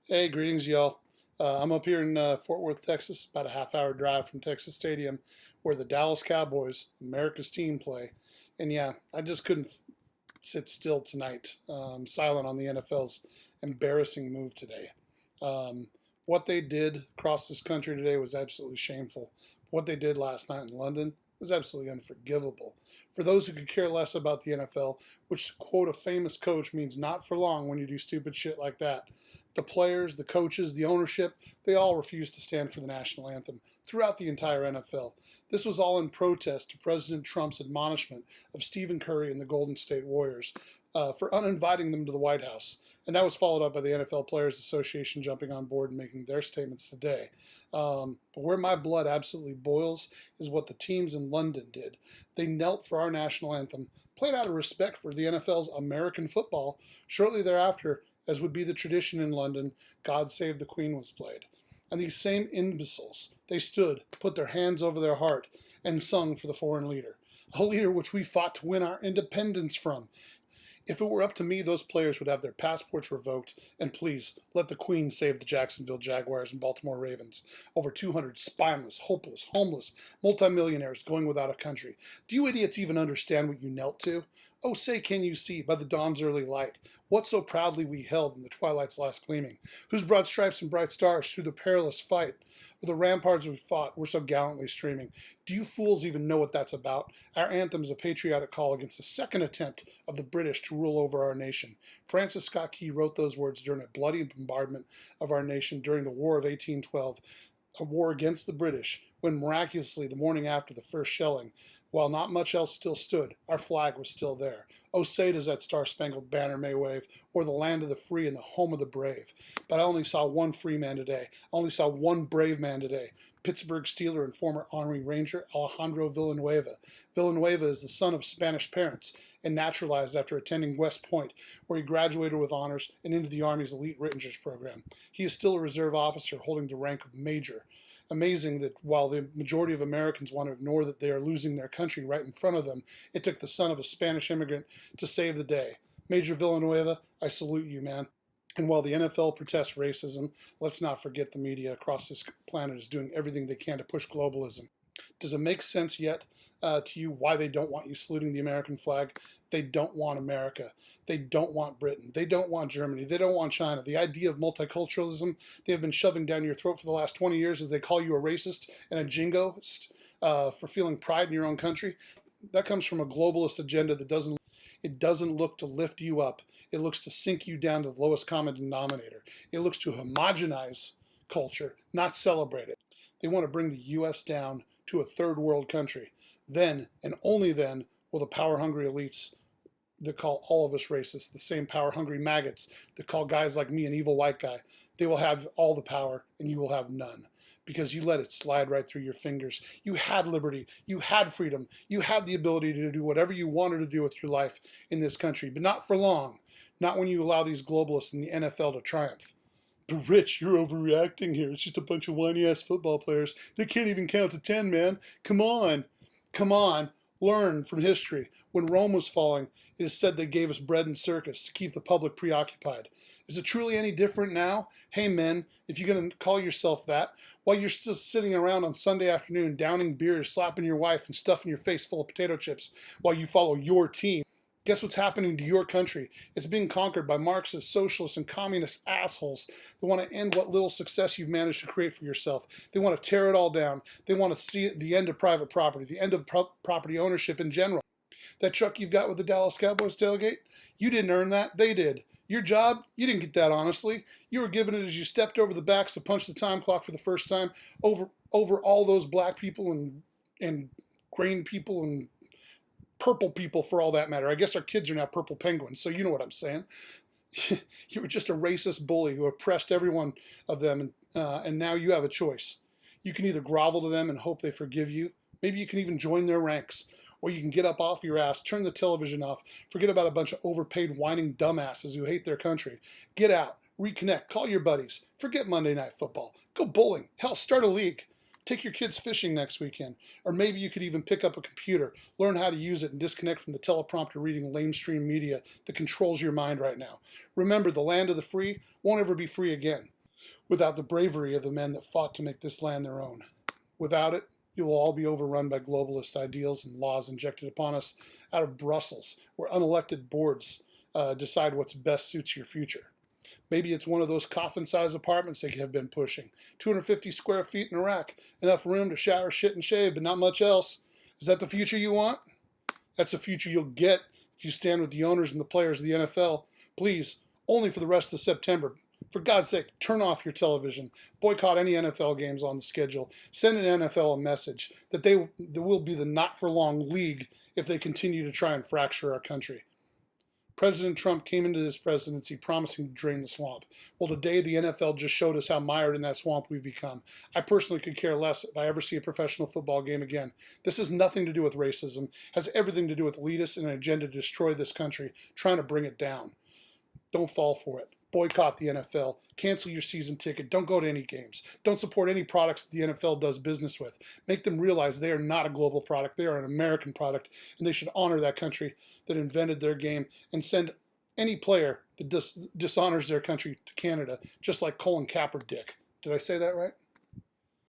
Hey, greetings, y'all. I'm up here in Fort Worth, Texas, about a half-hour drive from Texas Stadium, where the Dallas Cowboys, America's team, play. And yeah, I just couldn't sit still tonight, silent on the NFL's embarrassing move today. Um, what they did across this country today was absolutely shameful. What they did last night in London was absolutely unforgivable. For those who could care less about the NFL, which, to quote a famous coach, means not for long when you do stupid shit like that. The players, the coaches, the ownership, they all refused to stand for the national anthem throughout the entire NFL. This was all in protest to President Trump's admonishment of Stephen Curry and the Golden State Warriors for uninviting them to the White House. And that was followed up by the NFL Players Association jumping on board and making their statements today. But where my blood absolutely boils is what the teams in London did. They knelt for our national anthem, played out of respect for the NFL's American football. Shortly thereafter, as would be the tradition in London, God Save the Queen was played. And these same imbeciles, they stood, put their hands over their heart, and sung for the foreign leader, a leader which we fought to win our independence from. If it were up to me, those players would have their passports revoked, and please, let the Queen save the Jacksonville Jaguars and Baltimore Ravens. Over 200 spineless, hopeless, homeless, multimillionaires going without a country. Do you idiots even understand what you knelt to? Oh, say can you see, by the dawn's early light, what so proudly we held in the twilight's last gleaming, whose broad stripes and bright stars through the perilous fight, or the ramparts we fought were so gallantly streaming. Do you fools even know what that's about? Our anthem is a patriotic call against the second attempt of the British to rule over our nation. Francis Scott Key wrote those words during a bloody bombardment of our nation during the War of 1812, a war against the British, when miraculously the morning after the first shelling, while not much else still stood, our flag was still there. Oh, say does that star-spangled banner may wave, o'er the land of the free and the home of the brave. But I only saw one free man today. I only saw one brave man today. Pittsburgh Steeler and former Army Ranger Alejandro Villanueva. Villanueva is the son of Spanish parents and naturalized after attending West Point, where he graduated with honors and into the Army's elite Rangers program. He is still a reserve officer holding the rank of major. Amazing that while the majority of Americans want to ignore that they are losing their country right in front of them, it took the son of a Spanish immigrant to save the day. Major Villanueva, I salute you, man. And while the NFL protests racism, let's not forget the media across this planet is doing everything they can to push globalism. Does it make sense yet to you why they don't want you saluting the American flag? They don't want America. They don't want Britain. They don't want Germany. They don't want China. The idea of multiculturalism they have been shoving down your throat for the last 20 years as they call you a racist and a jingoist for feeling pride in your own country. That comes from a globalist agenda that doesn't look to lift you up. It looks to sink you down to the lowest common denominator. It looks to homogenize culture, not celebrate it. They want to bring the U.S. down to a third world country. Then, and only then, will the power-hungry elites that call all of us racist, the same power-hungry maggots that call guys like me an evil white guy, they will have all the power and you will have none. Because you let it slide right through your fingers. You had liberty, you had freedom, you had the ability to do whatever you wanted to do with your life in this country, but not for long. Not when you allow these globalists in the NFL to triumph. But Rich, you're overreacting here. It's just a bunch of whiny-ass football players. They can't even count to 10, man. Come on. Come on. Learn from history. When Rome was falling, it is said they gave us bread and circus to keep the public preoccupied. Is it truly any different now? Hey men, if you're going to call yourself that, while you're still sitting around on Sunday afternoon downing beers, slapping your wife, and stuffing your face full of potato chips while you follow your team, guess what's happening to your country? It's being conquered by Marxist, socialist, and communist assholes that want to end what little success you've managed to create for yourself. They want to tear it all down. They want to see the end of private property, the end of property ownership in general. That truck you've got with the Dallas Cowboys tailgate, you didn't earn that. They did. Your job, you didn't get that honestly. You were given it as you stepped over the backs to punch the time clock for the first time over all those black people and green people and purple people for all that matter. I guess our kids are now purple penguins, so you know what I'm saying. You were just a racist bully who oppressed every one of them, and now you have a choice. You can either grovel to them and hope they forgive you. Maybe you can even join their ranks. Or you can get up off your ass, turn the television off, forget about a bunch of overpaid whining dumbasses who hate their country. Get out, reconnect, call your buddies, forget Monday Night Football, go bowling, hell, start a league. Take your kids fishing next weekend. Or maybe you could even pick up a computer, learn how to use it, and disconnect from the teleprompter reading lamestream media that controls your mind right now. Remember, the land of the free won't ever be free again. without the bravery of the men that fought to make this land their own. Without it, you will all be overrun by globalist ideals and laws injected upon us out of Brussels, where unelected boards decide what's best suits your future. Maybe it's one of those coffin-sized apartments they have been pushing. 250 square feet in a rack, enough room to shower, shit, and shave, but not much else. Is that the future you want? That's the future you'll get if you stand with the owners and the players of the NFL. Please, only for the rest of September. For God's sake, turn off your television. Boycott any NFL games on the schedule. Send an NFL a message that there will be the not-for-long league if they continue to try and fracture our country. President Trump came into this presidency promising to drain the swamp. Well, today the NFL just showed us how mired in that swamp we've become. I personally could care less if I ever see a professional football game again. This has nothing to do with racism, has everything to do with elitists and an agenda to destroy this country, trying to bring it down. Don't fall for it. Boycott the NFL. Cancel your season ticket. Don't go to any games. Don't support any products that the NFL does business with. Make them realize they are not a global product. They are an American product, and they should honor that country that invented their game and send any player that dishonors their country to Canada, just like Colin Kaepernick. Did I say that right?